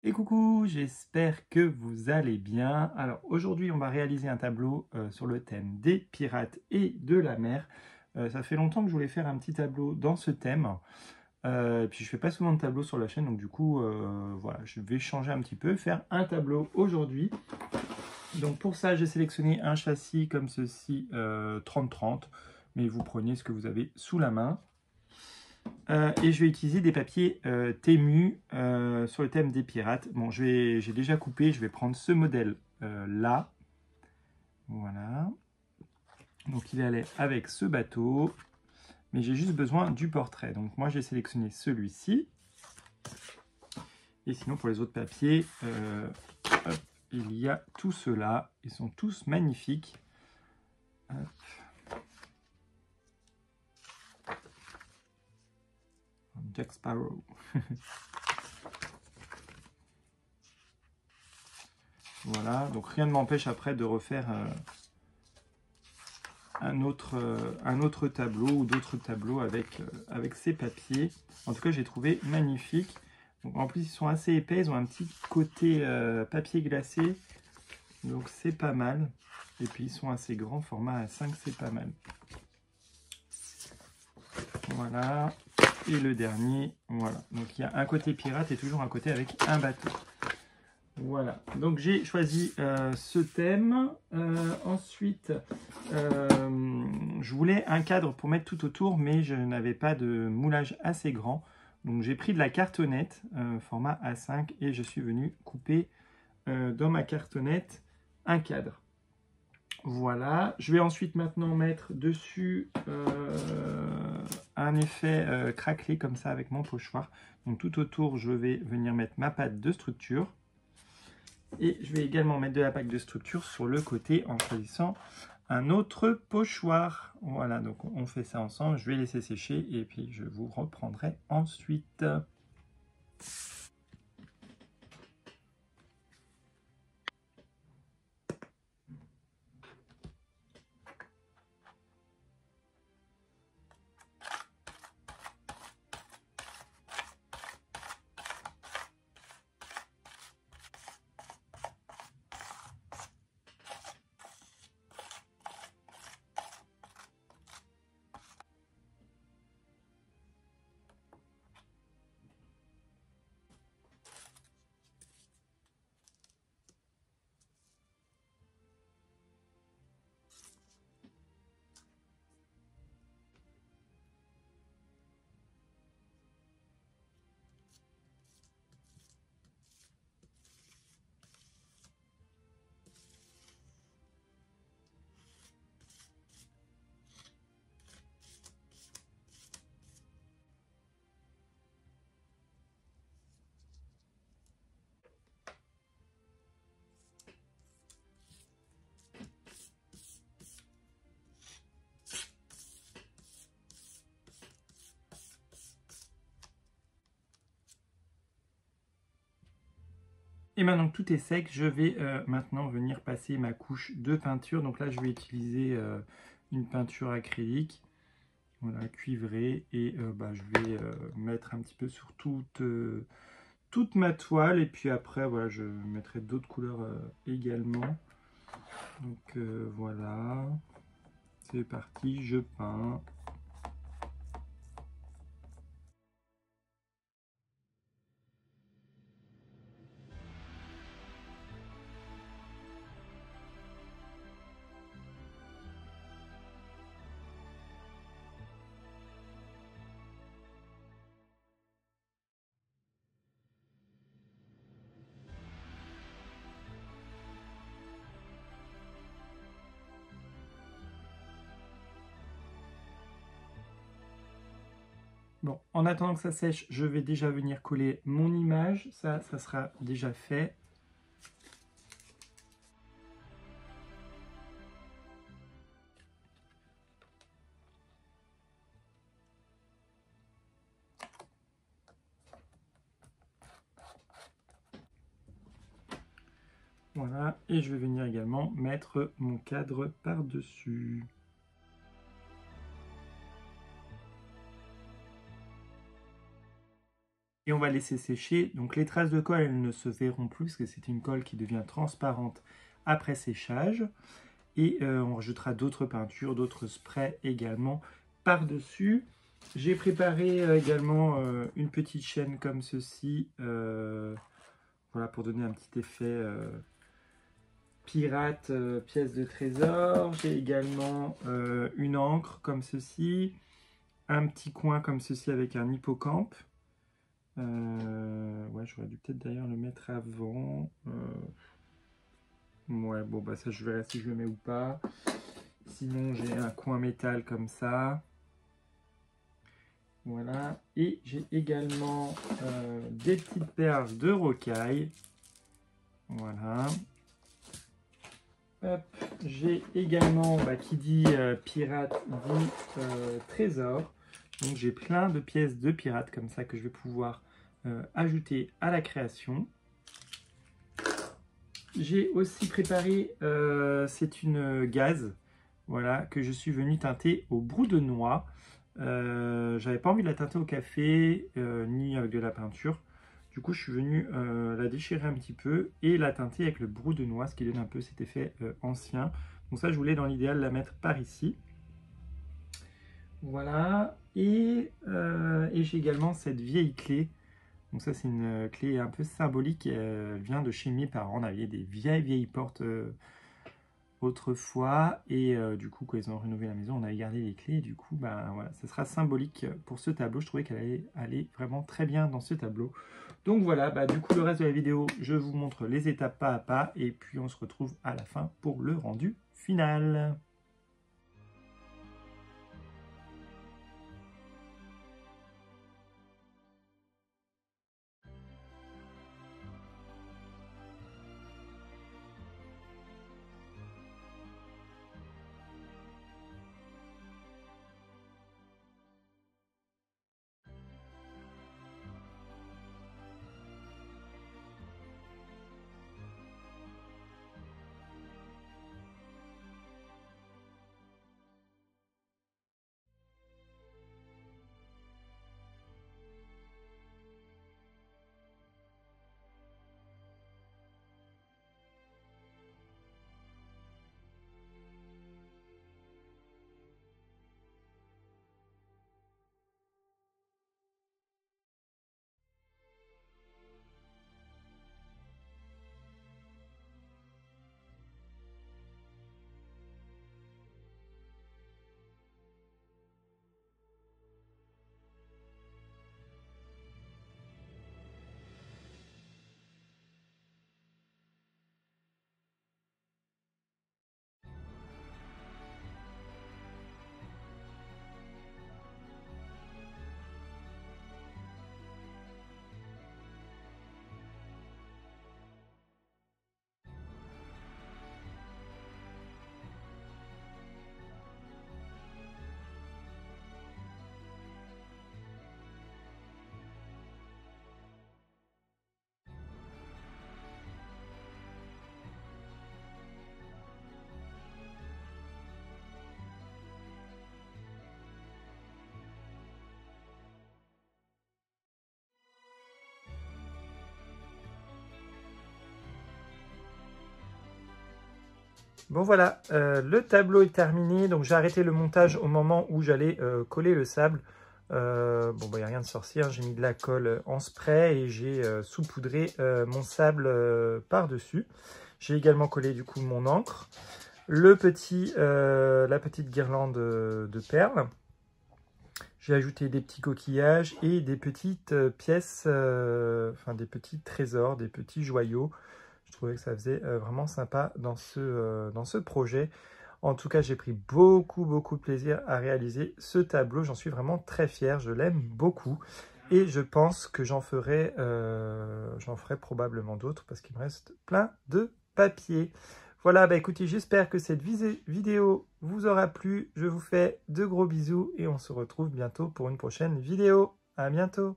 Et coucou, j'espère que vous allez bien. Alors aujourd'hui, on va réaliser un tableau sur le thème des pirates et de la mer. Ça fait longtemps que je voulais faire un petit tableau dans ce thème. Et puis je fais pas souvent de tableaux sur la chaîne, donc du coup, voilà, je vais changer un petit peu, faire un tableau aujourd'hui. Donc pour ça, j'ai sélectionné un châssis comme ceci, 30-30, mais vous prenez ce que vous avez sous la main. Et je vais utiliser des papiers Temu sur le thème des pirates. Bon, j'ai déjà coupé, je vais prendre ce modèle là. Voilà. Donc il allait avec ce bateau, mais j'ai juste besoin du portrait. Donc moi j'ai sélectionné celui-ci. Et sinon pour les autres papiers, hop, il y a tout cela. Ils sont tous magnifiques. Hop. Jack Sparrow. Voilà, donc rien ne m'empêche après de refaire un autre tableau ou d'autres tableaux avec ces papiers. En tout cas, j'ai trouvé magnifique. Donc, en plus, ils sont assez épais, ils ont un petit côté papier glacé, donc c'est pas mal. Et puis, ils sont assez grands, format A5, c'est pas mal. Voilà. Et le dernier, voilà. Donc, il y a un côté pirate et toujours un côté avec un bateau. Voilà, donc j'ai choisi ce thème. Ensuite, je voulais un cadre pour mettre tout autour, mais je n'avais pas de moulage assez grand. Donc j'ai pris de la cartonnette, format A5, et je suis venu couper dans ma cartonnette un cadre. Voilà, je vais ensuite maintenant mettre dessus un effet craquelé comme ça avec mon pochoir. Donc tout autour, je vais venir mettre ma pâte de structure. Et je vais également mettre de la pâte de structure sur le côté en choisissant un autre pochoir. Voilà, donc on fait ça ensemble. Je vais laisser sécher et puis je vous reprendrai ensuite. Et maintenant que tout est sec, je vais maintenant venir passer ma couche de peinture. Donc là, je vais utiliser une peinture acrylique, voilà, cuivrée, et je vais mettre un petit peu sur toute ma toile. Et puis après, voilà, je mettrai d'autres couleurs également. Donc voilà, c'est parti, je peins. Bon, en attendant que ça sèche, je vais déjà venir coller mon image. Ça sera déjà fait. Voilà, et je vais venir également mettre mon cadre par-dessus. Et on va laisser sécher. Donc les traces de colle, elles ne se verront plus parce que c'est une colle qui devient transparente après séchage. Et on rajoutera d'autres peintures, d'autres sprays également par-dessus. J'ai préparé également une petite chaîne comme ceci, voilà, pour donner un petit effet pirate, pièce de trésor. J'ai également une encre comme ceci, un petit coin comme ceci avec un hippocampe. Ouais, j'aurais dû peut-être d'ailleurs le mettre avant. Ouais, bon, bah ça, je verrai si je le mets ou pas. Sinon, j'ai un coin métal comme ça. Voilà. Et j'ai également des petites perles de rocaille. Voilà. Hop. J'ai également, bah, qui dit pirate, dit trésor. Donc, j'ai plein de pièces de pirate comme ça que je vais pouvoir ajouter à la création. J'ai aussi préparé, c'est une gaze, voilà, que je suis venu teinter au brou de noix. J'avais pas envie de la teinter au café, ni avec de la peinture. Du coup, je suis venu la déchirer un petit peu et la teinter avec le brou de noix, ce qui donne un peu cet effet ancien. Donc ça, je voulais dans l'idéal la mettre par ici. Voilà, et j'ai également cette vieille clé. Donc ça, c'est une clé un peu symbolique, elle vient de chez mes parents. On avait des vieilles portes autrefois, et du coup, quand ils ont rénové la maison, on avait gardé les clés, et du coup, ben, voilà, ça sera symbolique pour ce tableau. Je trouvais qu'elle allait aller vraiment très bien dans ce tableau. Donc voilà, bah, du coup, le reste de la vidéo, je vous montre les étapes pas à pas, et puis on se retrouve à la fin pour le rendu final. Bon voilà, le tableau est terminé, donc j'ai arrêté le montage au moment où j'allais coller le sable. Bon, bah, il n'y a rien de sorcier, hein. J'ai mis de la colle en spray et j'ai saupoudré mon sable par-dessus. J'ai également collé du coup mon encre, la petite guirlande de perles. J'ai ajouté des petits coquillages et des petites pièces, enfin des petits trésors, des petits joyaux. Je trouvais que ça faisait vraiment sympa dans ce projet. En tout cas, j'ai pris beaucoup de plaisir à réaliser ce tableau. J'en suis vraiment très fier, je l'aime beaucoup. Et je pense que j'en ferai probablement d'autres parce qu'il me reste plein de papier. Voilà, bah écoutez, j'espère que cette vidéo vous aura plu. Je vous fais de gros bisous et on se retrouve bientôt pour une prochaine vidéo. À bientôt!